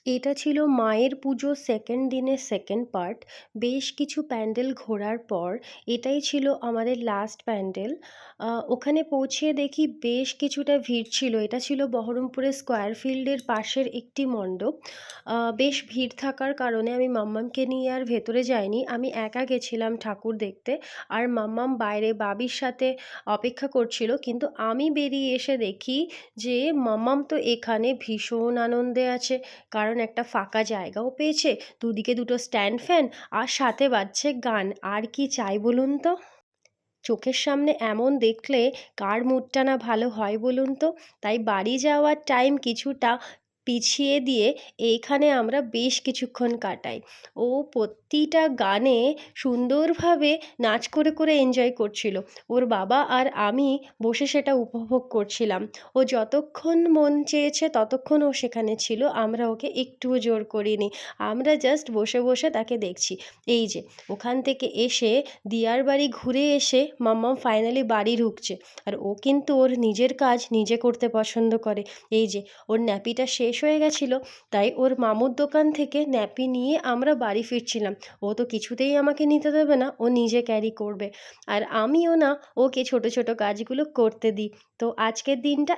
এটা ছিল মায়ের পুজোর সেকেন্ড দিনের সেকেন্ড পার্ট। বেশ কিছু প্যান্ডেল ঘোরার পর এটাই ছিল আমাদের লাস্ট প্যান্ডেল। ওখানে পৌঁছে দেখি বেশ কিছুটা ভিড় ছিল। এটা ছিল বহরমপুরের স্কয়ার ফিল্ডের পাশের একটি মণ্ডপ। বেশ ভিড় থাকার কারণে আমি মাম্মামকে নিয়ে আর ভেতরে যাইনি। আমি একা গেছিলাম ঠাকুর দেখতে। আর মাম্মাম বাইরে বাবির সাথে অপেক্ষা করছিল। কিন্তু আমি বেরিয়ে এসে দেখি যে মাম্মাম তো এখানে ভীষণ আনন্দে আছে। কারণ একটা ফাঁকা জায়গাও পেয়েছে, দুদিকে দুটো স্ট্যান্ড ফ্যান, আর সাথে বাজছে গান। আর কি চাই বলুন তো? চোখের সামনে এমন দেখলে কার মুডটা না ভালো হয় বলুন তো? তাই বাড়ি যাওয়ার টাইম কিছুটা পিছিয়ে দিয়ে এইখানে আমরা বেশ কিছুক্ষণ কাটাই। ও প্রতিটা গানে সুন্দরভাবে নাচ করে করে এনজয় করছিল। ওর বাবা আর আমি বসে সেটা উপভোগ করছিলাম। ও যতক্ষণ মন চেয়েছে ততক্ষণ ও সেখানে ছিল। আমরা ওকে একটুও জোর করিনি। আমরা জাস্ট বসে বসে তাকে দেখছি। এই যে ওখান থেকে এসে দিয়ার বাড়ি ঘুরে এসে মাম্মাম ফাইনালি বাড়ি ঢুকছে। আর ও কিন্তু ওর নিজের কাজ নিজে করতে পছন্দ করে। এই যে ওর ন্যাপিটা শেষ হয়ে গেছিলো, তাই ওর মামুর দোকান থেকে ন্যাপি নিয়ে আমরা বাড়ি ফিরছিলাম। ও তো কিছুতেই আমাকে নিতে দেবে না, ও নিজে ক্যারি করবে। আর আমিও না ওকে ছোট ছোট কাজগুলো করতে দিই। তো আজকের দিনটা